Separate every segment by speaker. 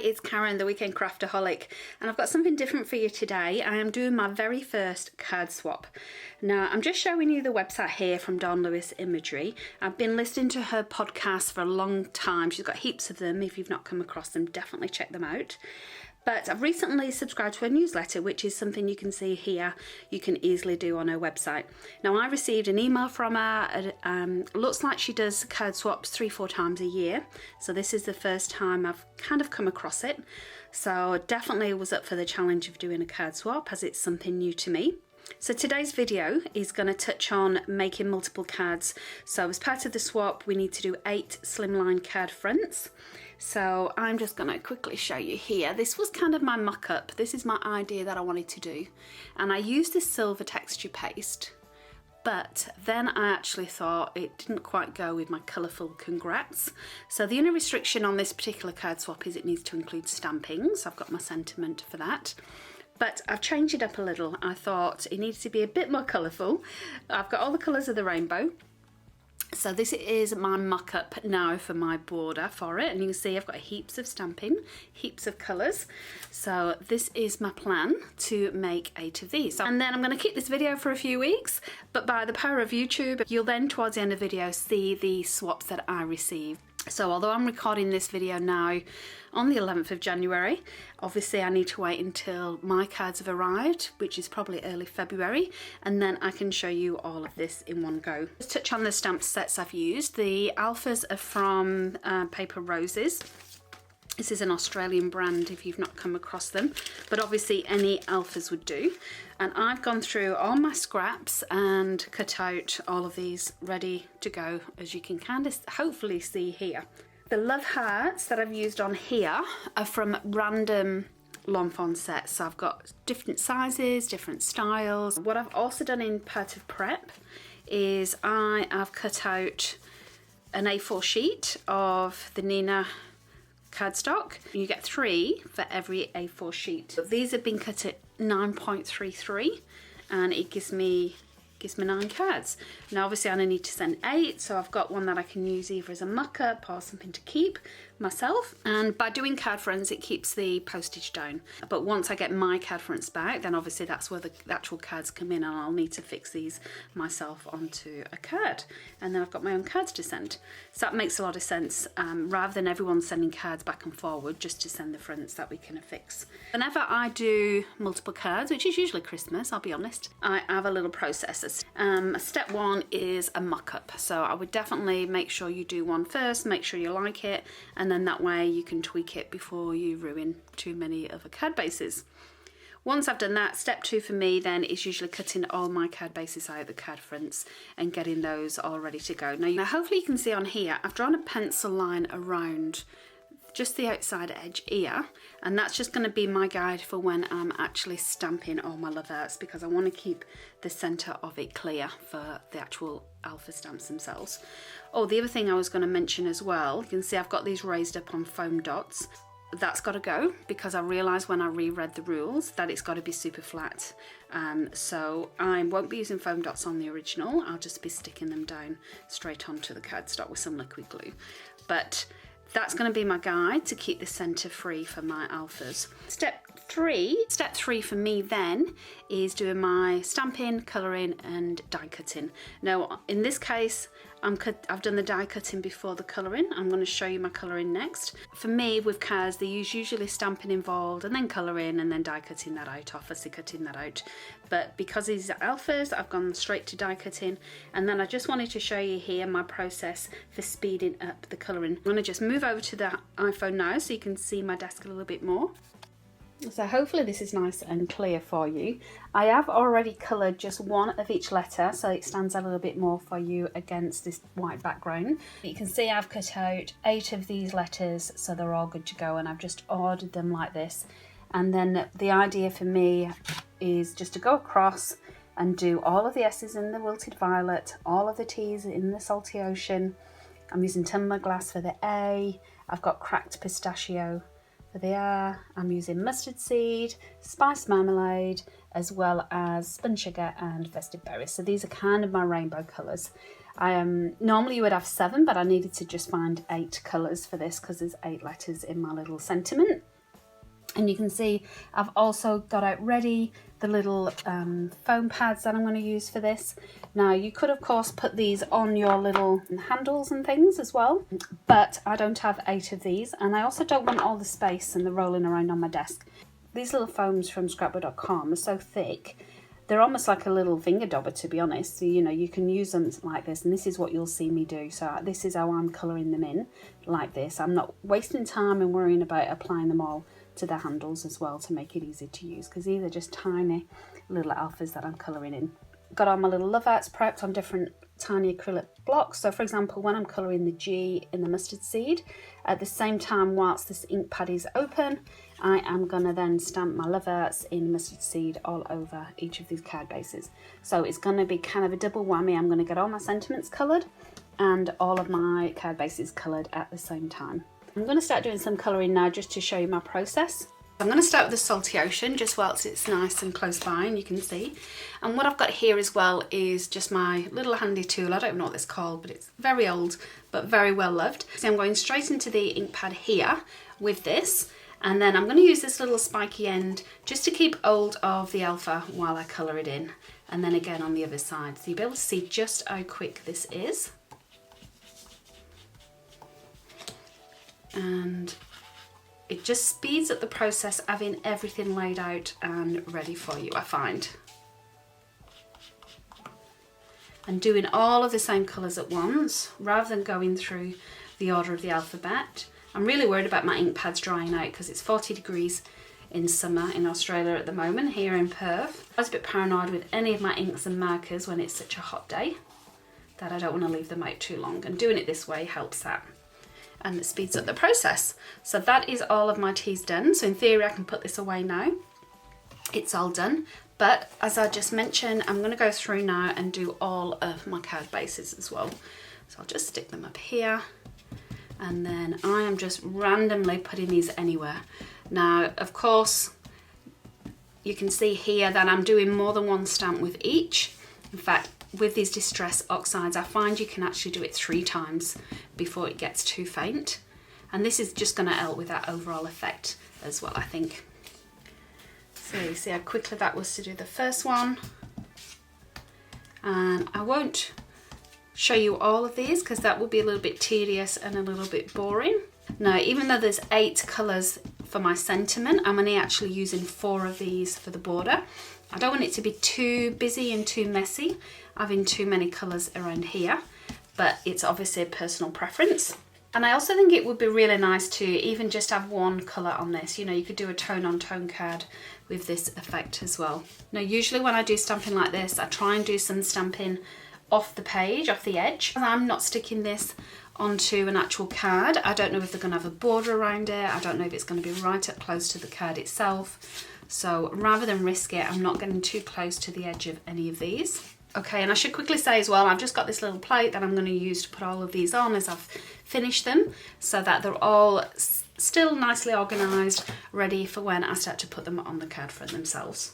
Speaker 1: it's Karen, the Weekend Craftaholic, and I've got something different for you today. I am doing my very first card swap. Now, I'm just showing you the website here from Dawn Lewis Imagery. I've been listening to her podcast for a long time. She's got heaps of them. If you've not come across them, definitely check them out. But I've recently subscribed to her newsletter, which is something you can see here. You can easily do on her website. Now, I received an email from her. Looks like she does card swaps 3-4 times a year. So this is the first time I've kind of come across it. So definitely was up for the challenge of doing a card swap, as it's something new to me. So today's video is going to touch on making multiple cards. So as part of the swap, we need to do 8 slimline card fronts. So I'm just going to quickly show you here. This was kind of my mock-up. This is my idea that I wanted to do. And I used this silver texture paste, but then I actually thought it didn't quite go with my colourful congrats. So the only restriction on this particular card swap is it needs to include stamping. So I've got my sentiment for that. But I've changed it up a little. I thought it needs to be a bit more colourful. I've got all the colours of the rainbow. So this is my mock-up now for my border for it. And you can see I've got heaps of stamping, heaps of colours. So this is my plan to make 8 of these. And then I'm going to keep this video for a few weeks. But by the power of YouTube, you'll then towards the end of the video see the swaps that I received. So although I'm recording this video now on the 11th of January, obviously I need to wait until my cards have arrived, which is probably early February, and then I can show you all of this in one go. Let's touch on the stamp sets I've used. The alphas are from Paper Roses. This is an Australian brand if you've not come across them, but obviously any alphas would do. And I've gone through all my scraps and cut out all of these ready to go, as you can kind of hopefully see here. The love hearts that I've used on here are from random Lawn Fawn sets. So I've got different sizes, different styles. What I've also done in part of prep is I have cut out an A4 sheet of the Nina cardstock. You get 3 for every A4 sheet. But these have been cut at 9.33 and it gives me 9 cards. Now obviously I only need to send 8, so I've got one that I can use either as a mock-up or something to keep myself. And by doing card fronts, it keeps the postage down. But once I get my card fronts back, then obviously that's where the actual cards come in, and I'll need to fix these myself onto a card. And then I've got my own cards to send. So that makes a lot of sense, rather than everyone sending cards back and forward, just to send the fronts that we can affix. Whenever I do multiple cards, which is usually Christmas, I'll be honest, I have a little process. Step 1 is a mock-up. So I would definitely make sure you do one first, make sure you like it, and then that way you can tweak it before you ruin too many other card bases. Once I've done that, step 2 for me then is usually cutting all my card bases out, the card fronts, and getting those all ready to go. Now hopefully you can see on here, I've drawn a pencil line around just the outside edge here, and that's just going to be my guide for when I'm actually stamping all my love hearts, because I want to keep the centre of it clear for the actual alpha stamps themselves. Oh, the other thing I was going to mention as well, you can see I've got these raised up on foam dots. That's got to go, because I realised when I reread the rules that it's got to be super flat. So I won't be using foam dots on the original, I'll just be sticking them down straight onto the cardstock with some liquid glue. But that's going to be my guide to keep the centre free for my alphas. Step 3 for me then is doing my stamping, colouring and die cutting. Now in this case I've done the die cutting before the colouring. I'm going to show you my colouring next. For me with cards, there's usually stamping involved and then colouring and then die cutting that out, or fussy cutting that out. But because these are alphas, I've gone straight to die cutting, and then I just wanted to show you here my process for speeding up the colouring. I'm going to just move over to the iPhone now so you can see my desk a little bit more. So hopefully this is nice and clear for you. I have already coloured just one of each letter, so it stands out a little bit more for you against this white background. You can see I've cut out 8 of these letters, so they're all good to go, and I've just ordered them like this. And then the idea for me is just to go across and do all of the S's in the wilted violet, all of the T's in the salty ocean. I'm using tumbler glass for the A. I've got cracked pistachio for the R. I'm using mustard seed, spice marmalade, as well as spun sugar and festive berries. So these are kind of my rainbow colours. Normally you would have 7, but I needed to just find 8 colours for this because there's 8 letters in my little sentiment. And you can see I've also got out ready the little foam pads that I'm going to use for this. Now you could of course put these on your little handles and things as well, but I don't have 8 of these, and I also don't want all the space and the rolling around on my desk. These little foams from scrapbook.com are so thick, they're almost like a little finger dauber, to be honest. So, you know, you can use them like this, and this is what you'll see me do. So this is how I'm colouring them in, like this. I'm not wasting time and worrying about applying them all to the handles as well to make it easy to use, because these are just tiny little alphas that I'm colouring in. Got all my little love arts prepped on different tiny acrylic blocks. So for example, when I'm colouring the G in the mustard seed, at the same time whilst this ink pad is open, I am going to then stamp my love arts in mustard seed all over each of these card bases. So it's going to be kind of a double whammy. I'm going to get all my sentiments coloured and all of my card bases coloured at the same time. I'm going to start doing some colouring now just to show you my process. I'm going to start with the salty ocean just whilst it's nice and close by and you can see. And what I've got here as well is just my little handy tool. I don't know what it's called, but it's very old but very well loved. So I'm going straight into the ink pad here with this, and then I'm going to use this little spiky end just to keep hold of the alpha while I colour it in, and then again on the other side, so you'll be able to see just how quick this is. And it just speeds up the process having everything laid out and ready for you, I find. And doing all of the same colours at once, rather than going through the order of the alphabet. I'm really worried about my ink pads drying out because it's 40 degrees in summer in Australia at the moment, here in Perth. I was a bit paranoid with any of my inks and markers when it's such a hot day that I don't want to leave them out too long, and doing it this way helps that. And it speeds up the process. So that is all of my teas done. So in theory I can put this away now. It's all done. But as I just mentioned, I'm going to go through now and do all of my card bases as well. So I'll just stick them up here. And then I am just randomly putting these anywhere. Now, of course, you can see here that I'm doing more than one stamp with each. In fact, with these distress oxides, I find you can actually do it 3 times before it gets too faint. And this is just going to help with that overall effect as well, I think. So you see how quickly that was to do the first one. And I won't show you all of these because that would be a little bit tedious and a little bit boring. Now, even though there's 8 colours for my sentiment, I'm only actually using 4 of these for the border. I don't want it to be too busy and too messy, having too many colours around here, but it's obviously a personal preference. And I also think it would be really nice to even just have one colour on this. You know, you could do a tone on tone card with this effect as well. Now, usually when I do stamping like this, I try and do some stamping off the page, off the edge. I'm not sticking this onto an actual card. I don't know if they're going to have a border around it. I don't know if it's going to be right up close to the card itself. So rather than risk it, I'm not getting too close to the edge of any of these. Okay, and I should quickly say as well, I've just got this little plate that I'm going to use to put all of these on as I've finished them, so that they're all still nicely organised, ready for when I start to put them on the card front themselves.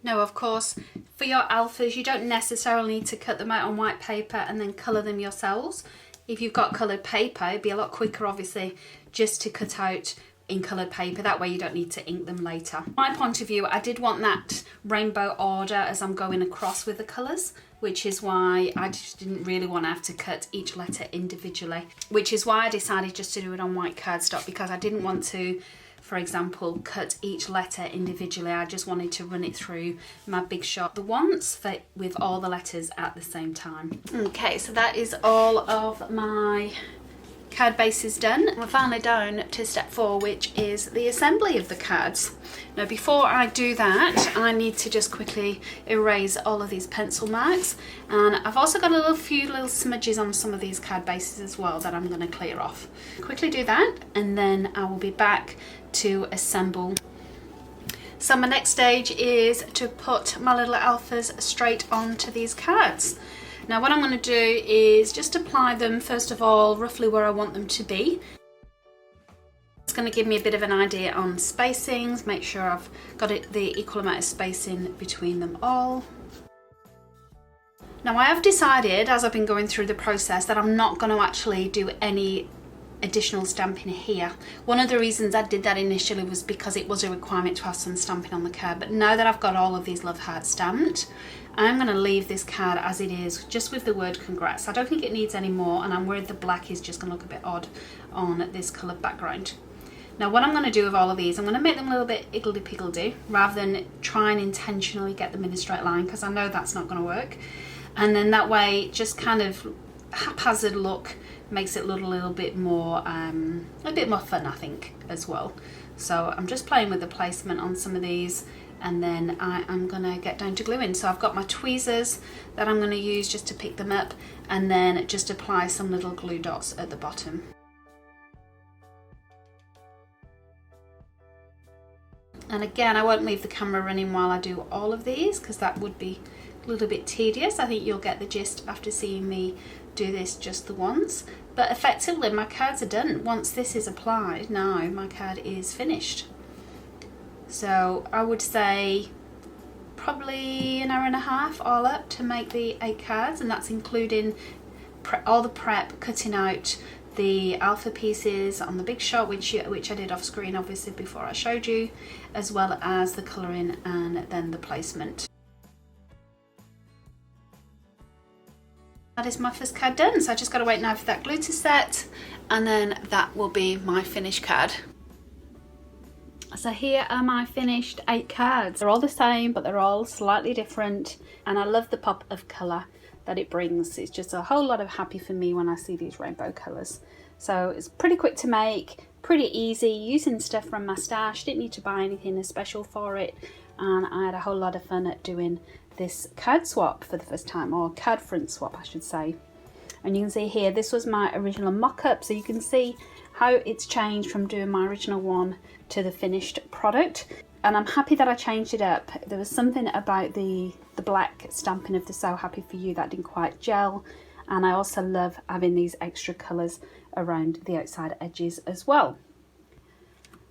Speaker 1: Now, of course, for your alphas, you don't necessarily need to cut them out on white paper and then colour them yourselves. If you've got coloured paper, it'd be a lot quicker, obviously, just to cut out in coloured paper. That way you don't need to ink them later. My point of view, I did want that rainbow order as I'm going across with the colours, which is why I just didn't really want to have to cut each letter individually, which is why I decided just to do it on white cardstock, because I didn't want to, for example, cut each letter individually. I just wanted to run it through my Big Shot the once with all the letters at the same time. Okay, so that is all of my card base is done. We're finally down to step 4, which is the assembly of the cards. Now, before I do that, I need to just quickly erase all of these pencil marks, and I've also got a few little smudges on some of these card bases as well that I'm going to clear off. Quickly do that, and then I will be back to assemble. So my next stage is to put my little alphas straight onto these cards. Now, what I'm going to do is just apply them, first of all, roughly where I want them to be. It's going to give me a bit of an idea on spacings, make sure I've got the equal amount of spacing between them all. Now, I have decided, as I've been going through the process, that I'm not going to actually do any additional stamping here. One of the reasons I did that initially was because it was a requirement to have some stamping on the card, but now that I've got all of these love hearts stamped, I'm going to leave this card as it is, just with the word congrats. I don't think it needs any more, and I'm worried the black is just going to look a bit odd on this coloured background. Now what I'm going to do with all of these, I'm going to make them a little bit higgledy-piggledy rather than try and intentionally get them in a straight line, because I know that's not going to work. And then that way, just kind of haphazard look makes it look a little bit more fun, I think, as well. So I'm just playing with the placement on some of these, and then I'm going to get down to gluing. So I've got my tweezers that I'm going to use just to pick them up, and then just apply some little glue dots at the bottom. And again, I won't leave the camera running while I do all of these, because that would be a little bit tedious. I think you'll get the gist after seeing me do this just the once. But effectively my cards are done. Once this is applied, now my card is finished. So I would say probably an hour and a half all up to make the 8 cards, and that's including all the prep, cutting out the alpha pieces on the big shot, which I did off screen obviously before I showed you, as well as the colouring and then the placement. That is my first card done, so I just got to wait now for that glue to set, and then that will be my finished card. So here are my finished 8 cards. They're all the same, but they're all slightly different, and I love the pop of colour that it brings. It's just a whole lot of happy for me when I see these rainbow colours. So it's pretty quick to make, pretty easy, using stuff from my stash. Didn't need to buy anything special for it, and I had a whole lot of fun at doing this card swap for the first time, or card front swap I should say. And you can see here, this was my original mock-up, so you can see how it's changed from doing my original one to the finished product. And I'm happy that I changed it up. There was something about the black stamping of the So Happy For You that didn't quite gel, and I also love having these extra colours around the outside edges as well.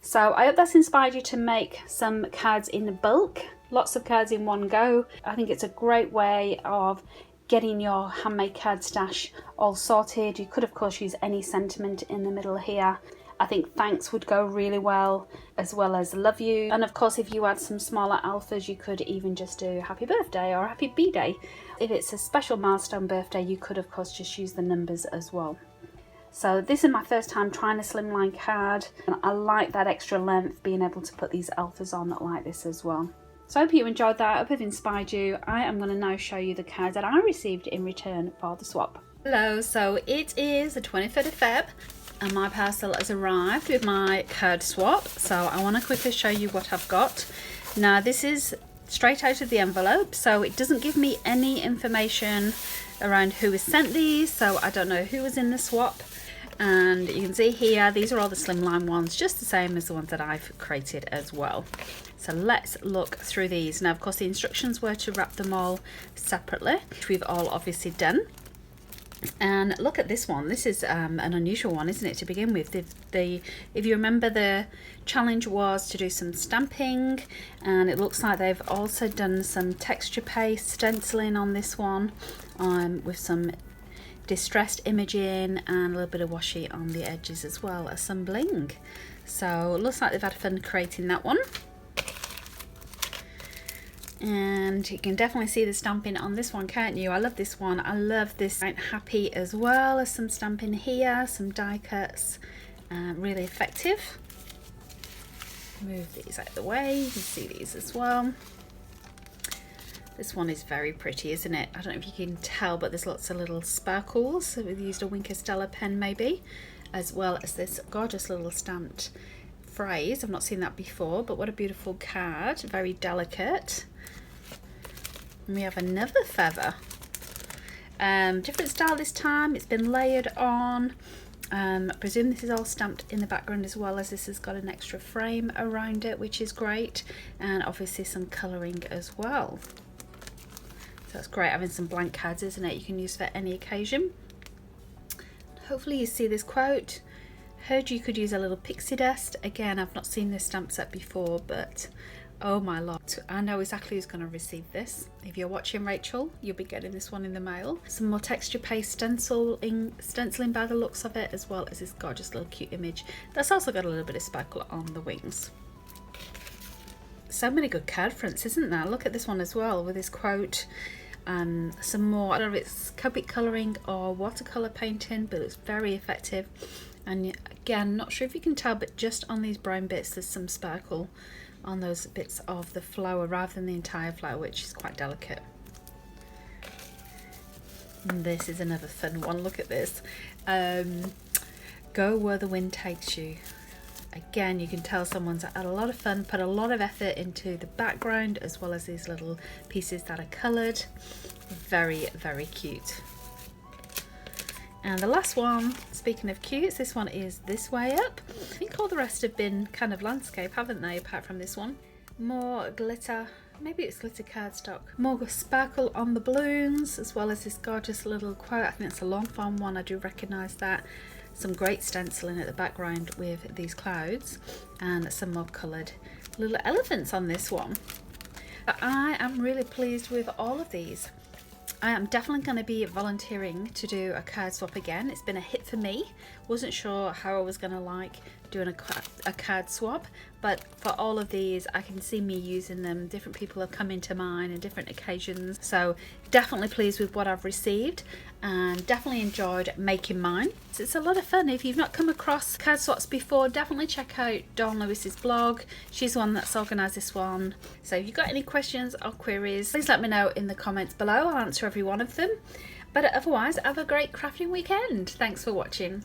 Speaker 1: So I hope that's inspired you to make some cards in bulk, lots of cards in one go. I think it's a great way of getting your handmade card stash all sorted. You could of course use any sentiment in the middle here. I think thanks would go really well as love you. And of course, if you add some smaller alphas, you could even just do happy birthday or happy B-day. If it's a special milestone birthday, you could of course just use the numbers as well. So this is my first time trying a slimline card, and I like that extra length, being able to put these alphas on like this as well. So I hope you enjoyed that. I hope I've inspired you. I am going to now show you the cards that I received in return for the swap. Hello, so it is the 23rd of Feb. And my parcel has arrived with my card swap, so I want to quickly show you what I've got. Now this is straight out of the envelope, so it doesn't give me any information around who has sent these, so I don't know who was in the swap. And you can see here, these are all the slimline ones, just the same as the ones that I've created as well. So let's look through these. Now of course the instructions were to wrap them all separately, which we've all obviously done. And look at this one. This is an unusual one, isn't it, to begin with? If you remember, the challenge was to do some stamping, and it looks like they've also done some texture paste stenciling on this one, with some distressed imaging and a little bit of washi on the edges as well as some bling. So it looks like they've had fun creating that one. And you can definitely see the stamping on this one, can't you? I love this one. I love this happy as well as some stamping here, some die cuts, really effective. Move these out of the way, you can see these as well. This one is very pretty, isn't it? I don't know if you can tell, but there's lots of little sparkles. So we've used a Winker Stella pen maybe, as well as this gorgeous little stamped phrase. I've not seen that before, but what a beautiful card, very delicate. And we have another feather, different style this time. It's been layered on. I presume this is all stamped in the background, as well as this has got an extra frame around it, which is great, and obviously some colouring as well. So that's great having some blank cards, isn't it? You can use for any occasion. Hopefully you see this quote. Heard you could use a little pixie dust. Again, I've not seen this stamp set before, but Oh my lord, I know exactly who's going to receive this. If you're watching, Rachel, you'll be getting this one in the mail. Some more texture paste stenciling by the looks of it, as well as this gorgeous little cute image that's also got a little bit of sparkle on the wings. So many good card fronts, isn't there? Look at this one as well with this quote. Some more, I don't know if it's Copic colouring or watercolour painting, but it's very effective. And again, not sure if you can tell, but just on these brown bits there's some sparkle on those bits of the flower rather than the entire flower, which is quite delicate. And this is another fun one. Look at this. Go where the wind takes you. Again, you can tell someone's had a lot of fun, put a lot of effort into the background as well as these little pieces that are coloured. Very, very cute. And the last one, speaking of cutes, this one is This Way Up. I think all the rest have been kind of landscape, haven't they, apart from this one. More glitter, maybe it's glitter cardstock. More sparkle on the balloons, as well as this gorgeous little quote. I think it's a long form one, I do recognise that. Some great stenciling at the background with these clouds, and some more coloured little elephants on this one. But I am really pleased with all of these. I am definitely going to be volunteering to do a card swap again. It's been a hit for me. Wasn't sure how I was going to like doing a card swap, but for all of these I can see me using them. Different people have come into mine on different occasions, so definitely pleased with what I've received and definitely enjoyed making mine. It's a lot of fun. If you've not come across card swaps before, definitely check out Dawn Lewis's blog. She's the one that's organised this one. So if you've got any questions or queries, please let me know in the comments below. I'll answer every one of them. But otherwise, have a great crafting weekend. Thanks for watching.